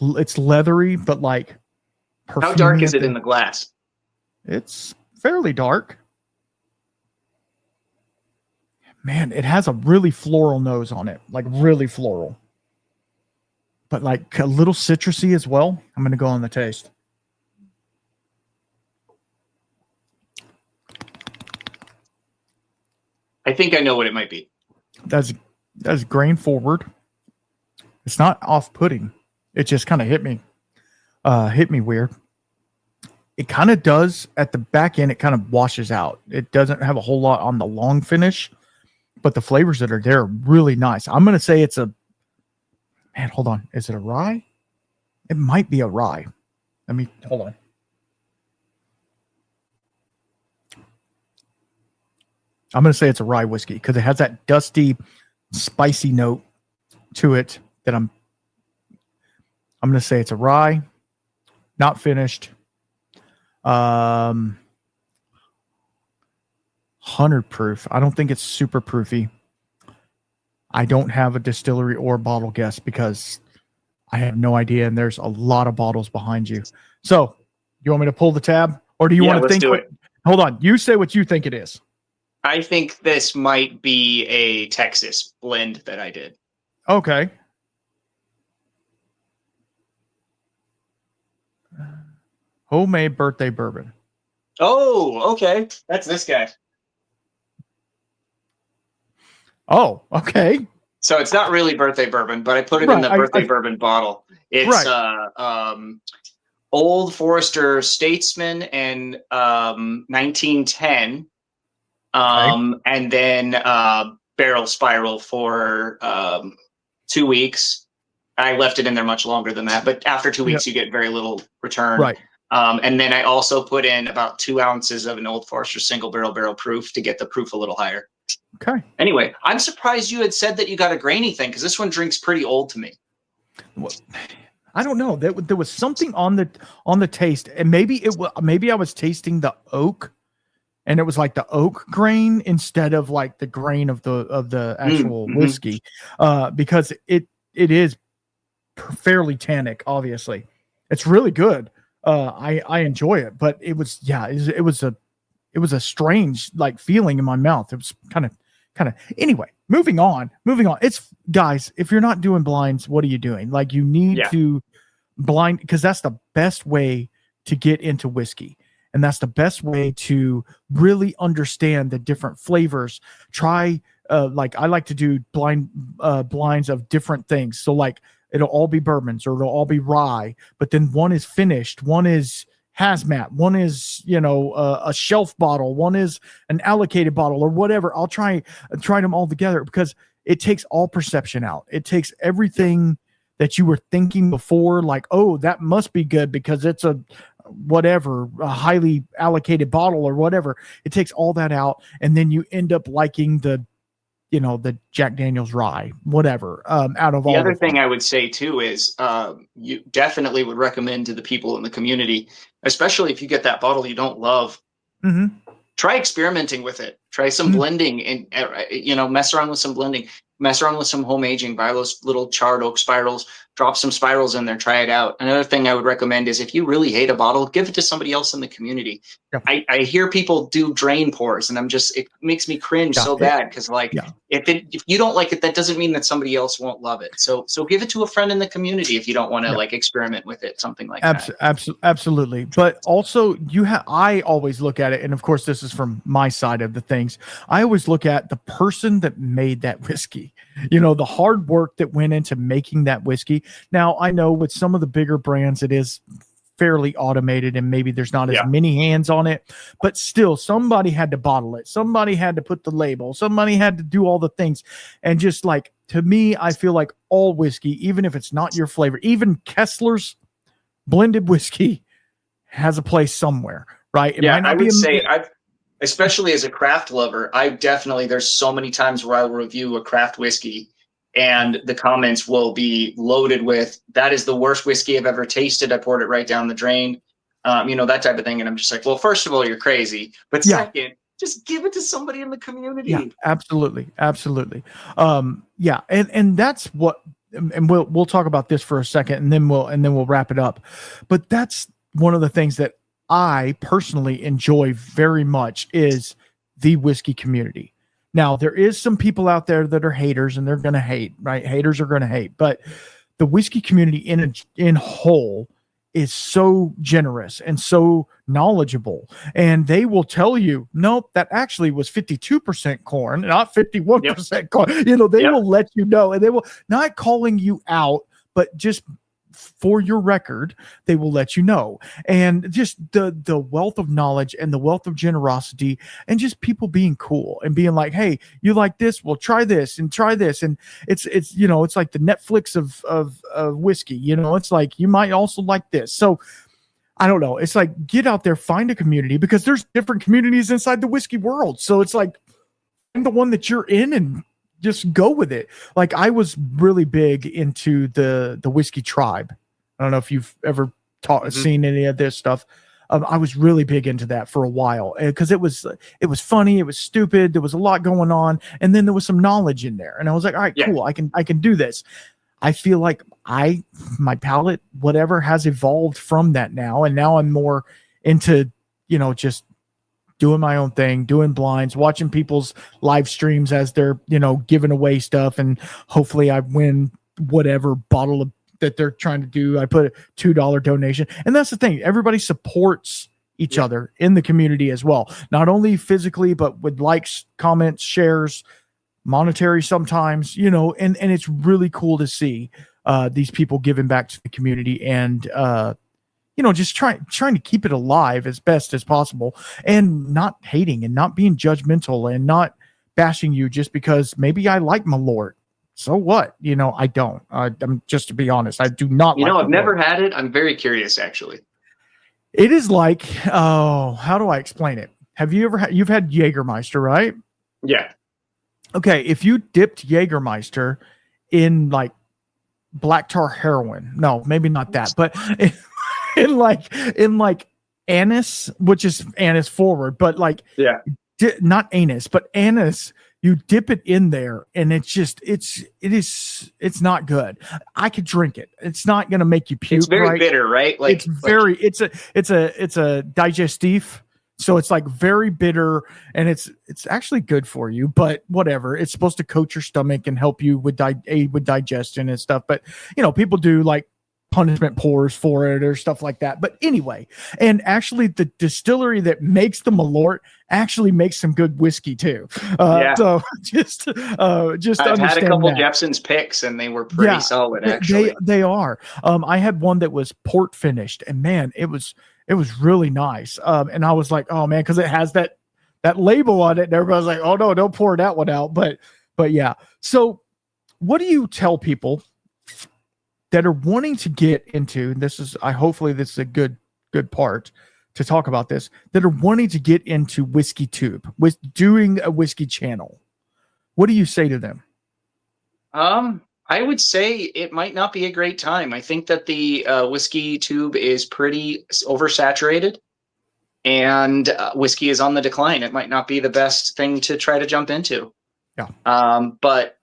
it's leathery, but like. How dark is it in the glass? It's fairly dark. Man, it has a really floral nose on it, like really floral, but like a little citrusy as well. I'm going to go on the taste. I think I know what it might be. That's grain forward. It's not off-putting. It just kind of hit me weird. It kind of does at the back end. It kind of washes out. It doesn't have a whole lot on the long finish, but the flavors that are there are really nice. I'm going to say it's a, man, hold on. Is it a rye? It might be a rye. Hold on. I'm going to say it's a rye whiskey because it has that dusty, spicy note to it that I'm going to say it's a rye, not finished. 100 proof. I don't think it's super proofy. I don't have a distillery or bottle guess because I have no idea, and there's a lot of bottles behind you. So, you want me to pull the tab, or do you want to think? Hold on. You say what you think it is. I think this might be a Texas blend that I did. Okay. Homemade birthday bourbon. Oh, okay. That's this guy. Oh, okay. So it's not really birthday bourbon, but I put it in the birthday bourbon bottle. It's Old Forester Statesman and 1910. And then barrel spiral for 2 weeks. I left it in there much longer than that, but after 2 weeks, you get very little return. Right. And then I also put in about 2 ounces of an Old Forester single barrel proof to get the proof a little higher. Okay. Anyway, I'm surprised you had said that you got a grainy thing because this one drinks pretty old to me. Well, I don't know. There was something on the taste, and maybe I was tasting the oak. And it was like the oak grain instead of like the grain of the actual whiskey, because it is fairly tannic. Obviously, it's really good. I enjoy it, but it was a strange like feeling in my mouth. It was kind of anyway. Moving on. It's guys. If you're not doing blinds, what are you doing? Like you need to blind because that's the best way to get into whiskey. And that's the best way to really understand the different flavors. Try, like I like to do blinds of different things. So like it'll all be bourbons or it'll all be rye, but then one is finished, one is hazmat, one is, a shelf bottle, one is an allocated bottle or whatever. I'll try them all together because it takes all perception out. It takes everything that you were thinking before, like, oh, that must be good because it's a highly allocated bottle or whatever. It takes all that out, and then you end up liking the Jack Daniel's rye, whatever. Out of all the other thing I would say too is you definitely would recommend to the people in the community, especially if you get that bottle you don't love. Try experimenting with it. Try some blending and mess around with some blending. Mess around with some home aging, buy those little charred oak spirals, drop some spirals in there, try it out. Another thing I would recommend is if you really hate a bottle, give it to somebody else in the community. Yeah. I hear people do drain pours and it makes me cringe so bad because if you don't like it, that doesn't mean that somebody else won't love it. So give it to a friend in the community if you don't want to like experiment with it, something like that. Absolutely. But also I always look at it, and of course this is from my side of the things. I always look at the person that made that whiskey. The hard work that went into making that whiskey. Now, I know with some of the bigger brands, it is fairly automated and maybe there's not as many hands on it, but still somebody had to bottle it. Somebody had to put the label. Somebody had to do all the things. And just like, to me, I feel like all whiskey, even if it's not your flavor, even Kessler's blended whiskey has a place somewhere, right? I would say especially as a craft lover, there's so many times where I will review a craft whiskey and the comments will be loaded with, that is the worst whiskey I've ever tasted. I poured it right down the drain, that type of thing. And I'm just like, well, first of all, you're crazy. But second, just give it to somebody in the community. Yeah, absolutely. Absolutely. And that's what, and we'll talk about this for a second and then we'll wrap it up. But that's one of the things that I personally enjoy very much is the whiskey community, Now, there is some people out there that are haters, and they're going to hate, right? Haters are going to hate, but the whiskey community in whole is so generous and so knowledgeable, and they will tell you, nope, that actually was 52% corn, not 51% corn. They will let you know, and they will not calling you out, but just for your record, they will let you know. And just the wealth of knowledge and the wealth of generosity, and just people being cool and being like, hey, you like this? Well, try this and try this. And it's it's like the Netflix of whiskey. It's like, you might also like this. So I don't know. It's like, get out there, find a community, because there's different communities inside the whiskey world. So it's like, find the one that you're in and just go with it. Like, I was really big into the whiskey tribe. I don't know if you've ever seen any of this stuff. I was really big into that for a while, because it was funny, it was stupid, there was a lot going on, and then there was some knowledge in there, and I was like, all right, cool, I can do this. I feel like my palate, whatever, has evolved from that now, and now I'm more into just doing my own thing, doing blinds, watching people's live streams as they're, giving away stuff. And hopefully I win whatever bottle of that they're trying to do. I put a $2 donation. And that's the thing. Everybody supports each other in the community as well. Not only physically, but with likes, comments, shares, monetary sometimes, and it's really cool to see these people giving back to the community, and just trying to keep it alive as best as possible, and not hating and not being judgmental and not bashing you just because maybe I like Malort. So what? I don't. I'm just, to be honest, I do not. I've never had it. I'm very curious, actually. It is like, how do I explain it? Have you ever you've had Jägermeister, right? Yeah. Okay. If you dipped Jägermeister in like black tar heroin, no, maybe not that, but in like anise, which is anise forward, but like, not anise, but anise, you dip it in there, and it's not good. I could drink it. It's not going to make you puke. It's very bitter, right? Like, it's a digestif. So it's like very bitter, and it's actually good for you, but whatever. It's supposed to coat your stomach and help you with aid with digestion and stuff. But people do like punishment pours for it or stuff like that. But anyway, and actually the distillery that makes the Malort actually makes some good whiskey too. So just I've had a couple Jepson's picks, and they were pretty solid, actually. They are. I had one that was port finished, and man, it was really nice. And I was like, oh man, because it has that label on it, and everybody's like, oh no, don't pour that one out. But yeah. So what do you tell people that are wanting to get into this? Hopefully this is a good part to talk about this, that are wanting to get into Whiskey Tube, with doing a whiskey channel. What do you say to them? I would say it might not be a great time. I think that the Whiskey Tube is pretty oversaturated, and whiskey is on the decline. It might not be the best thing to try to jump into. Yeah. But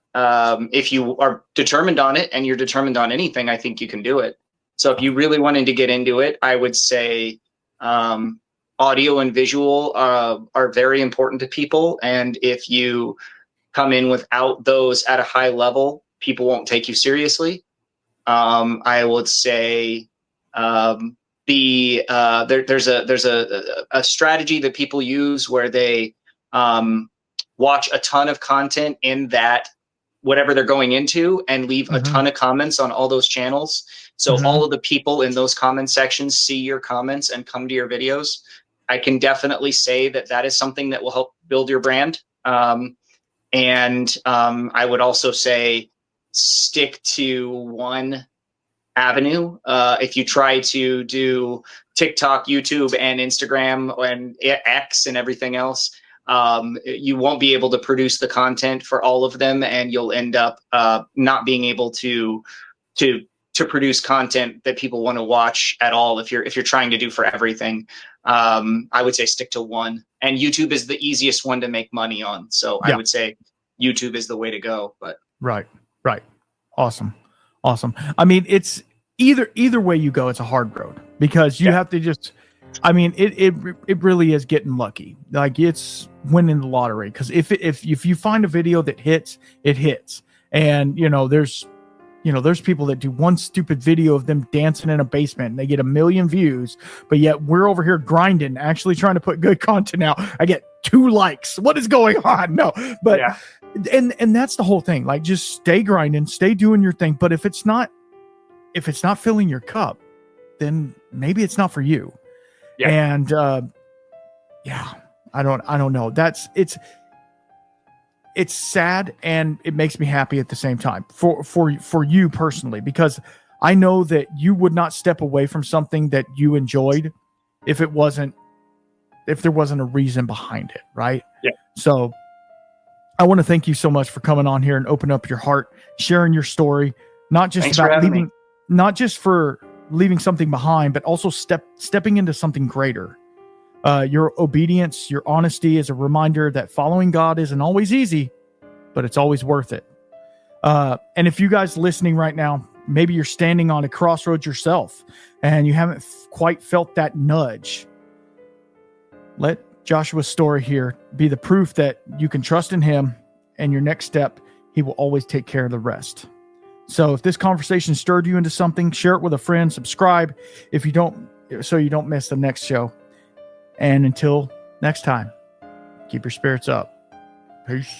if you are determined on it, and you're determined on anything, I think you can do it. So if you really wanted to get into it, I would say audio and visual are very important to people. And if you come in without those at a high level, people won't take you seriously. I would say there's a strategy that people use where they watch a ton of content in that whatever they're going into, and leave a ton of comments on all those channels. So all of the people in those comment sections see your comments and come to your videos. I can definitely say that is something that will help build your brand. And I would also say stick to one avenue. If you try to do TikTok, YouTube, and Instagram, and X, and everything else, you won't be able to produce the content for all of them, and you'll end up not being able to produce content that people want to watch at all if you're trying to do for everything. I would say stick to one, and YouTube is the easiest one to make money on. So I would say YouTube is the way to go. But right. Awesome. I mean, it's either way you go, it's a hard road, because you have to just, I mean, it really is getting lucky. Like it's winning the lottery. Because if you find a video that hits, it hits. And there's people that do one stupid video of them dancing in a basement and they get 1 million views, but yet we're over here grinding, actually trying to put good content out. I get 2 likes. What is going on? No, but Yeah. and that's the whole thing. Like, just stay grinding, stay doing your thing. But if it's not filling your cup, then maybe it's not for you. Yeah. And I don't know. It's sad, and it makes me happy at the same time for you personally, because I know that you would not step away from something that you enjoyed if there wasn't a reason behind it, right? Yeah. So I want to thank you so much for coming on here and open up your heart, sharing your story, not just Thanks for about having leaving, me. not just for leaving something behind, but also stepping into something greater. Your obedience, your honesty is a reminder that following God isn't always easy, but it's always worth it. And if you guys listening right now, maybe you're standing on a crossroads yourself and you haven't quite felt that nudge, let Joshua's story here be the proof that you can trust in him, and your next step, he will always take care of the rest. So if this conversation stirred you into something, share it with a friend, subscribe so you don't miss the next show. And until next time, keep your spirits up. Peace.